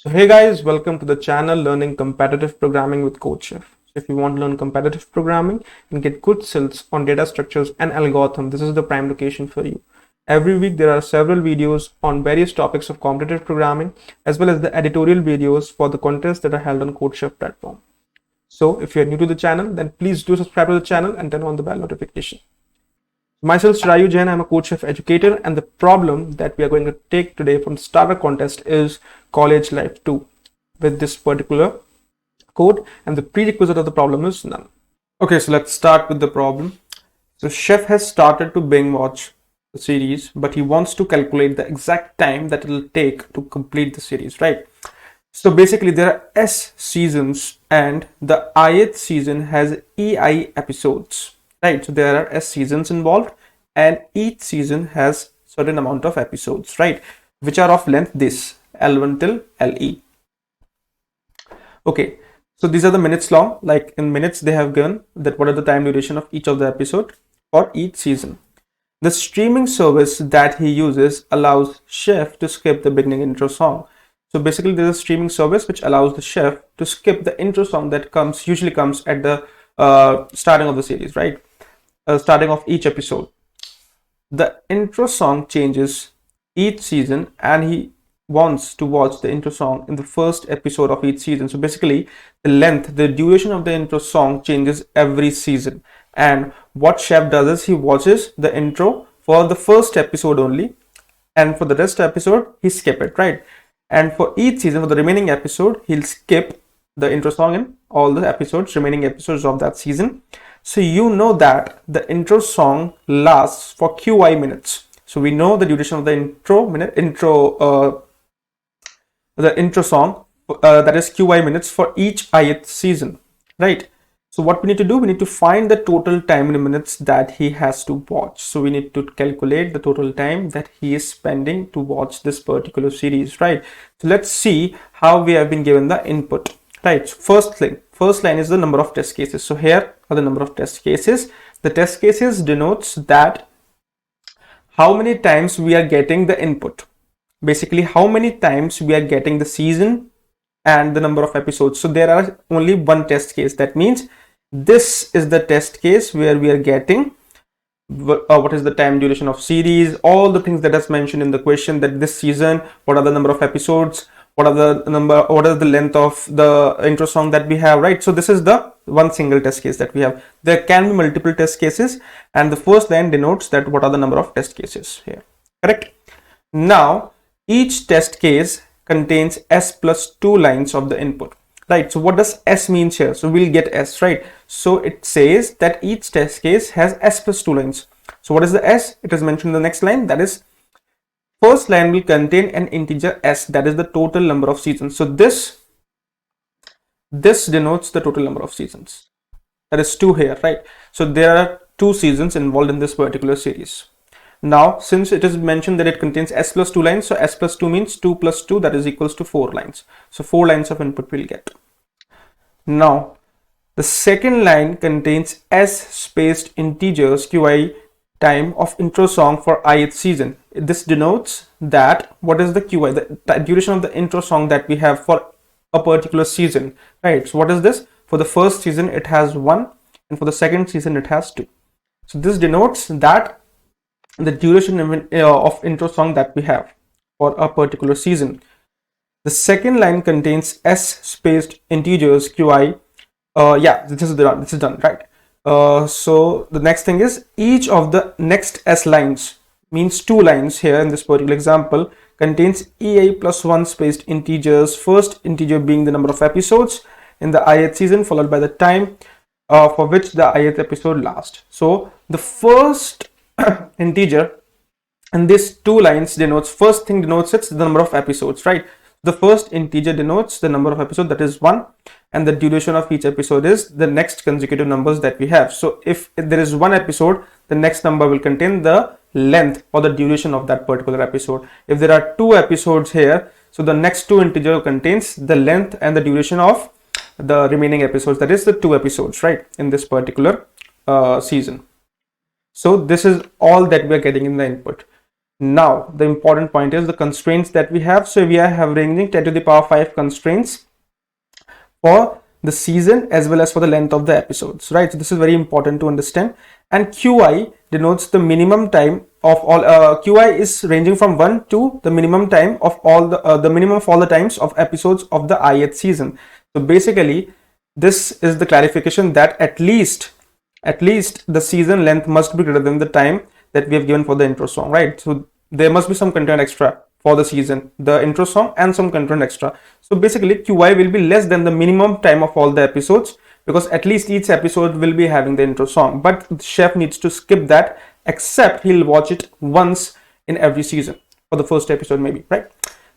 So hey guys, welcome to the channel Learning Competitive Programming with CodeChef. So if you want to learn competitive programming and get good skills on data structures and algorithm, this is the prime location for you. Every week there are several videos on various topics of competitive programming as well as the editorial videos for the contests that are held on CodeChef platform. So if you are new to the channel, then please do subscribe to the channel and turn on the bell notification. Myself, Chirayu Jain, I'm a CodeChef educator, and the problem that we are going to take today from the starter contest is COLGLF2 with this particular code, and the prerequisite of the problem is none. Okay, so let's start with the problem. So chef has started to binge watch the series, but he wants to calculate the exact time that it will take to complete the series, right? So basically there are S seasons and the ith season has EI episodes, right? So there are S seasons involved and each season has certain amount of episodes, right? Which are of length this L1 till LE. Okay, so these are the minutes long, like in minutes they have given that what are the time duration of each of the episode for each season. The streaming service that he uses allows chef to skip the beginning intro song. So basically there's a streaming service which allows the chef to skip the intro song that usually comes at the starting of the series, right? Starting of each episode. The intro song changes each season and he wants to watch the intro song in the first episode of each season. So basically the duration of the intro song changes every season. And what chef does is he watches the intro for the first episode only, and for the rest episode he skip it, right? And for each season, for the remaining episode, he'll skip the intro song in all the remaining episodes of that season. So you know that the intro song lasts for QI minutes. So we know the duration of the intro song that is QI minutes for each ith season, right? So what we need to do, we need to find the total time in minutes that he has to watch. So we need to calculate the total time that he is spending to watch this particular series, right? So let's see how we have been given the input, right? So first line is the number of test cases. So here are the number of test cases. The test cases denotes that how many times we are getting the input. Basically, how many times we are getting the season and the number of episodes. So there are only one test case. That means this is the test case where we are getting what is the time duration of series, all the things that is mentioned in the question, that this season, what are the number of episodes, what is the length of the intro song that we have, right? So this is the one single test case that we have. There can be multiple test cases, and the first line denotes that what are the number of test cases here, correct? Now each test case contains S plus 2 lines of the input, right? So what does S means here? So we'll get S, right? So it says that each test case has S plus 2 lines. So what is the S? It is mentioned in the next line, that is first line will contain an integer S, that is the total number of seasons. So this denotes the total number of seasons, that is 2 here, right? So there are 2 seasons involved in this particular series. Now, since it is mentioned that it contains S plus 2 lines, so S plus 2 means 2 plus 2, that is equals to 4 lines. So 4 lines of input we'll get. Now, the second line contains S spaced integers QI time of intro song for ith season. This denotes that what is the QI, the duration of the intro song that we have for a particular season, right? So what is this? For the first season, it has 1, and for the second season, it has 2. So this denotes that the duration of intro song that we have for a particular season. The second line contains S spaced integers QI. This is done, right? So the next thing is each of the next S lines, means 2 lines here in this particular example, contains EI plus 1 spaced integers, first integer being the number of episodes in the ith season followed by the time for which the ith episode lasts. So the first integer and these 2 lines denotes, first thing denotes it's the number of episodes, right? The first integer denotes the number of episodes, that is 1, and the duration of each episode is the next consecutive numbers that we have. So if there is 1 episode, the next number will contain the length or the duration of that particular episode. If there are 2 episodes here, so the next 2 integer contains the length and the duration of the remaining episodes, that is the 2 episodes, right, in this particular season. So this is all that we are getting in the input. Now, the important point is the constraints that we have. So we are ranging 10 to the power 5 constraints for the season as well as for the length of the episodes, right? So this is very important to understand. And QI denotes the minimum time of all. QI is ranging from 1 to the minimum time of all the minimum of all the times of episodes of the ith season. So basically, this is the clarification that at least the season length must be greater than the time that we have given for the intro song, right? So there must be some content extra for the season, the intro song and some content extra. So basically QI will be less than the minimum time of all the episodes, because at least each episode will be having the intro song, but the chef needs to skip that, except he'll watch it once in every season for the first episode maybe, right?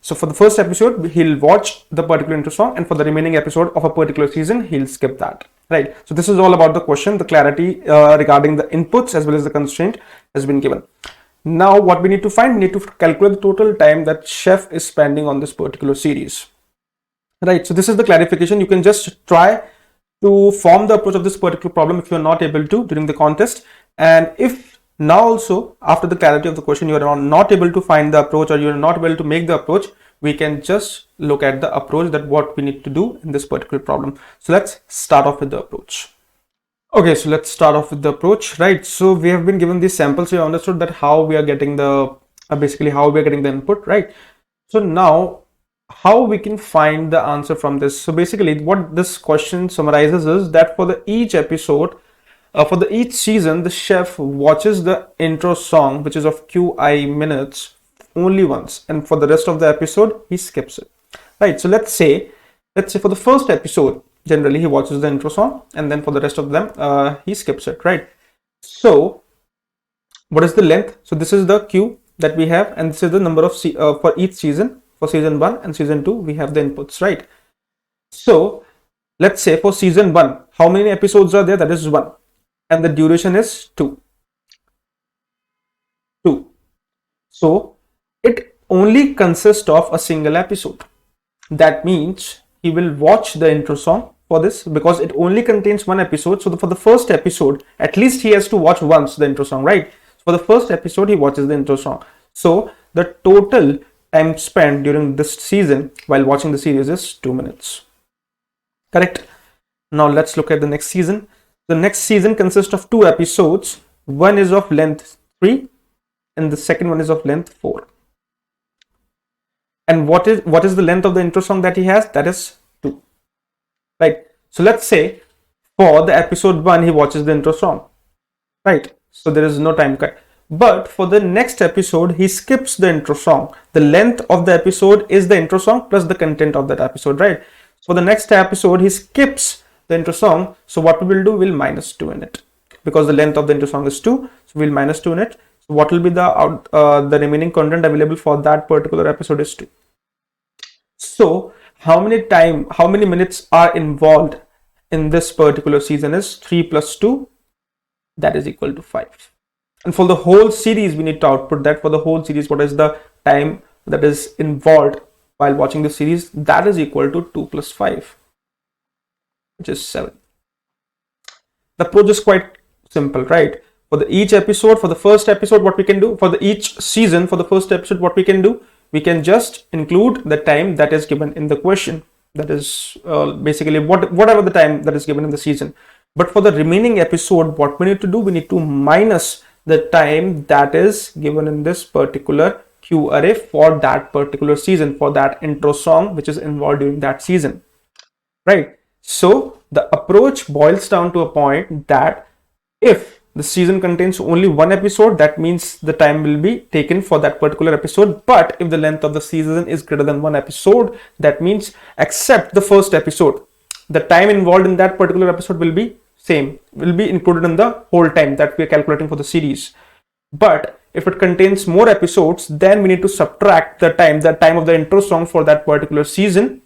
So for the first episode, he'll watch the particular intro song, and for the remaining episode of a particular season, he'll skip that, right? So this is all about the question. The clarity regarding the inputs as well as the constraint has been given. Now what we need to find, we need to calculate the total time that chef is spending on this particular series, right? So this is the clarification. You can just try to form the approach of this particular problem if you're not able to during the contest. And if now also after the clarity of the question you are not able to find the approach, or you're not able to make the approach, we can just look at the approach, that what we need to do in this particular problem. So let's start off with the approach. Okay, so let's start off with the approach, right? So we have been given these samples, so you understood that how we are getting the basically how we are getting the input, right? So now how we can find the answer from this. So basically what this question summarizes is that for the each episode, for the each season, the chef watches the intro song, which is of QI minutes, only once, and for the rest of the episode he skips it, right? So let's say for the first episode, generally he watches the intro song, and then for the rest of them he skips it, right? So what is the length? So this is the Q that we have, and this is the number of for each season. For season 1 and season 2 we have the inputs, right? So let's say for season 1, how many episodes are there? That is 1, and the duration is 2. So it only consists of a single episode. That means he will watch the intro song for this, because it only contains one episode. So for the first episode, at least he has to watch once the intro song, right? So for the first episode he watches the intro song. So the total time spent during this season while watching the series is 2 minutes. Correct. Now let's look at the next season. The next season consists of 2 episodes. One is of length 3 and the second one is of length 4. And what is the length of the intro song that he has? That is 2, right? So let's say for the episode 1 he watches the intro song, right? So there is no time cut. But for the next episode he skips the intro song. The length of the episode is the intro song plus the content of that episode, right? For the next episode he skips the intro song. So what we will do, we'll minus 2 in it, because the length of the intro song is 2, so we'll minus 2 in it. So what will be the remaining content available for that particular episode is 2. So how many minutes are involved in this particular season is 3 plus 2, that is equal to 5. And for the whole series we need to output that. For the whole series, what is the time that is involved while watching the series? That is equal to 2 plus 5, which is 7. The approach is quite simple, right? For each episode, for the first episode, what we can do, for each season, for the first episode, what we can do, we can just include the time that is given in the question. That is basically whatever the time that is given in the season. But for the remaining episode, what we need to do, we need to minus the time that is given in this particular Q array for that particular season, for that intro song which is involved during that season, right? So the approach boils down to a point that if the season contains only one episode, that means the time will be taken for that particular episode. But if the length of the season is greater than one episode, that means except the first episode, the time involved in that particular episode will be same, will be included in the whole time that we are calculating for the series. But if it contains more episodes, then we need to subtract the time of the intro song for that particular season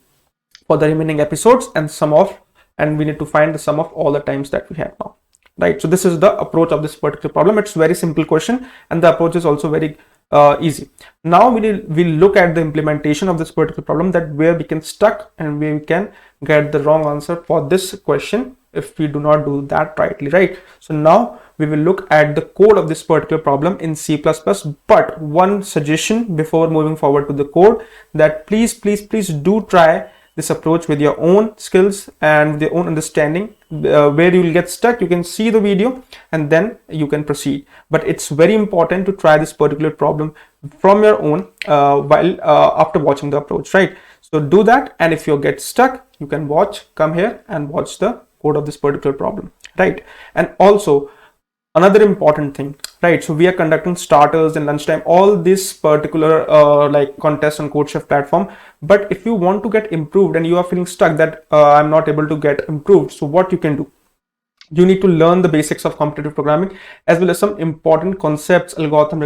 for the remaining episodes, and we need to find the sum of all the times that we have now, right? So this is the approach of this particular problem. It's a very simple question, and the approach is also very easy. Now we'll look at the implementation of this particular problem, that where we can stuck and where we can get the wrong answer for this question if we do not do that rightly, right? So now we will look at the code of this particular problem in C++, but one suggestion before moving forward to the code, that please do try this approach with your own skills and with your own understanding. Where you will get stuck, you can see the video and then you can proceed, but it's very important to try this particular problem from your own while after watching the approach, right? So do that, and if you get stuck, you can come here and watch the code of this particular problem, right? And also another important thing, right? So we are conducting starters and lunchtime, all this particular like contest on CodeChef platform. But if you want to get improved and you are feeling stuck that I'm not able to get improved, so what you can do, you need to learn the basics of competitive programming as well as some important concepts, algorithm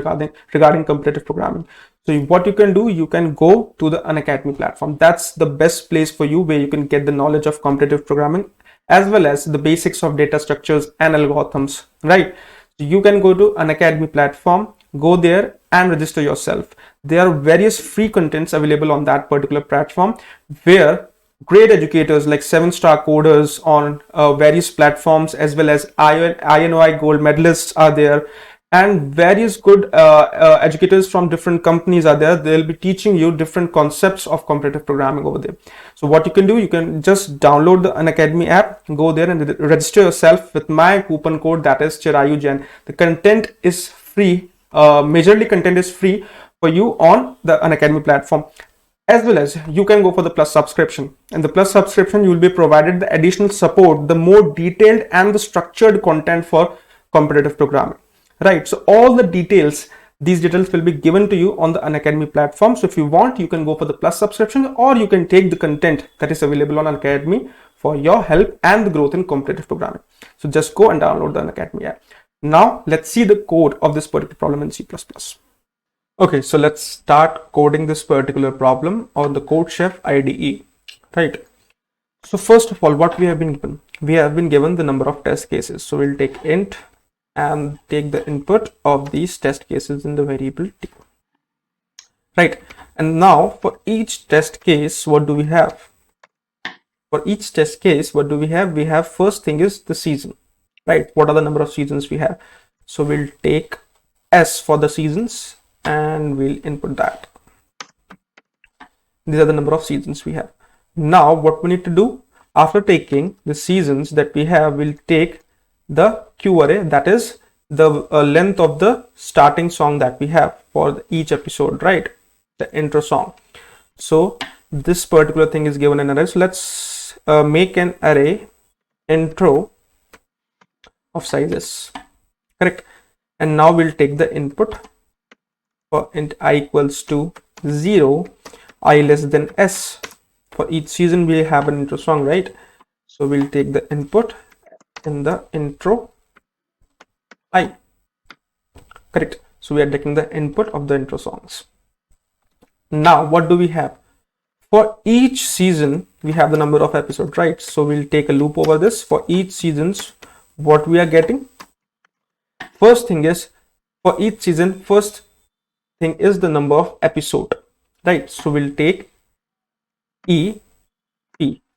regarding competitive programming. So what you can do, you can go to the Unacademy platform. That's the best place for you, where you can get the knowledge of competitive programming as well as the basics of data structures and algorithms, right? So you can go to Unacademy platform, go there and register yourself. There are various free contents available on that particular platform, where great educators like 7-star coders on various platforms, as well as INOI gold medalists are there, and various good educators from different companies are there. They'll be teaching you different concepts of competitive programming over there. So what you can do, you can just download the Unacademy app, go there and register yourself with my coupon code, that is Chirayu Jain. The content is free, majorly content is free for you on the Unacademy platform. As well as you can go for the plus subscription, and the plus subscription you will be provided the additional support, the more detailed and the structured content for competitive programming, right? So all the details, these details will be given to you on the Unacademy platform. So if you want, you can go for the plus subscription, or you can take the content that is available on Unacademy for your help and the growth in competitive programming. So just go and download the Unacademy app. Now let's see the code of this particular problem in C++. Okay, so let's start coding this particular problem on the CodeChef IDE, right? So first of all, what we have been given? We have been given the number of test cases. So we'll take int and take the input of these test cases in the variable t, right? And now for each test case, what do we have? For each test case, what do we have? We have, first thing is the season, right? What are the number of seasons we have? So we'll take S for the seasons and we'll input that. These are the number of seasons we have. Now what we need to do, after taking the seasons that we have, we'll take the Q array, that is the length of the starting song that we have for each episode, right? The intro song. So this particular thing is given an array. So let's make an array intro of sizes, correct? And now we'll take the input for int I equals to 0, I less than S. For each season we have an intro song, right? So we'll take the input in the intro I, correct? So we are taking the input of the intro songs. Now what do we have? For each season we have the number of episodes, right? So we'll take a loop over this. For each seasons, what we are getting, first thing is, for each season, first thing is the number of episode, right? So we'll take EP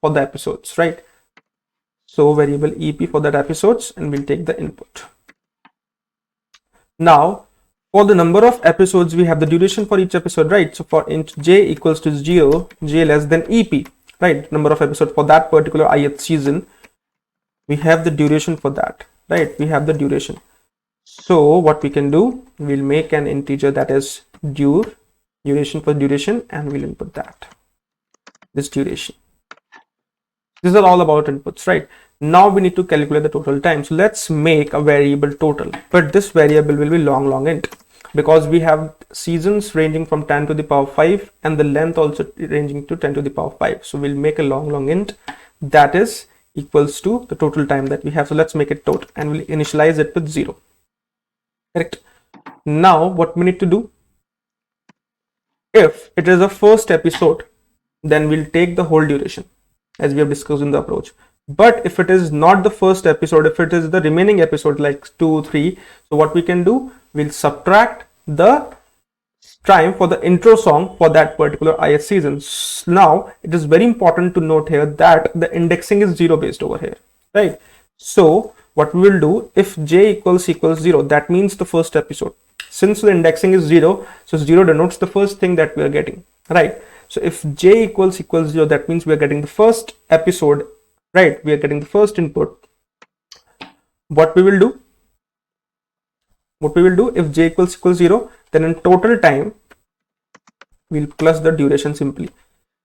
for the episodes, right? So variable EP for that episodes, and we'll take the input. Now for the number of episodes, we have the duration for each episode, right? So for int j equals to 0, j less than EP, right? Number of episodes for that particular ith season, we have the duration for that, right? We have the duration. So what we can do, we'll make an integer that is duration for duration, and we'll input that, this duration. These are all about inputs, right? Now we need to calculate the total time. So let's make a variable total, but this variable will be long int, because we have seasons ranging from 10 to the power 5 and the length also ranging to 10 to the power 5. So we'll make a long int that is equals to the total time that we have. So let's make it total, and we'll initialize it with 0, correct? Now what we need to do, if it is a first episode, then we'll take the whole duration as we have discussed in the approach. But if it is not the first episode, if it is the remaining episode like 2, 3, so what we can do, we'll subtract the time for the intro song for that particular ith season. Now it is very important to note here that the indexing is 0 based over here. right? So what we will do, if j equals 0, that means the first episode. Since the indexing is 0, so 0 denotes the first thing that we are getting, right? So if j equals 0, that means we are getting the first episode, right? We are getting the first input. What we will do, if j equals 0, then in total time we'll plus the duration simply.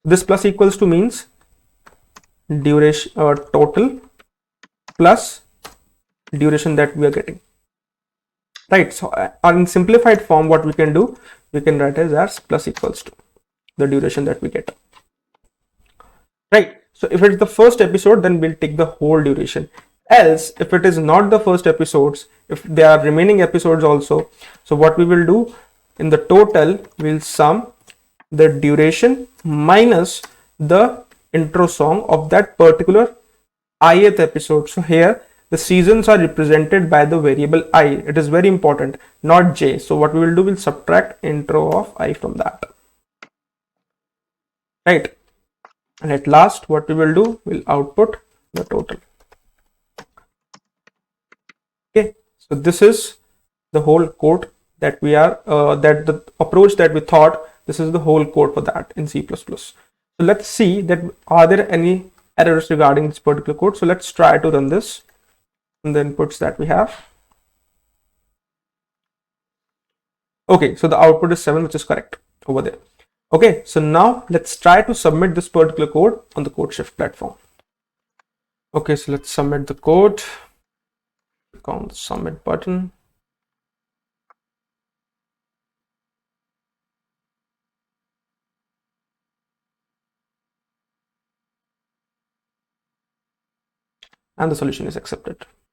This plus equals to means duration total plus duration that we are getting, right? So in simplified form, what we can do, we can write as plus equals to the duration that we get, right? So if it's the first episode, then we'll take the whole duration. Else, if it is not the first episodes, if there are remaining episodes also, so what we will do, in the total we'll sum the duration minus the intro song of that particular ith episode. So here the seasons are represented by the variable I. It is very important, not j. So what we will do, we'll subtract intro of I from that, right? And at last, what we will do, we'll output the total. Okay, so this is the whole code that we are that the approach that we thought. This is the whole code for that in C++. So let's see that are there any errors regarding this particular code. So let's try to run this and the inputs that we have. Okay, so the output is 7, which is correct over there. Okay, so now let's try to submit this particular code on the CodeChef platform. Okay, so let's submit the code. Click on the submit button. And the solution is accepted.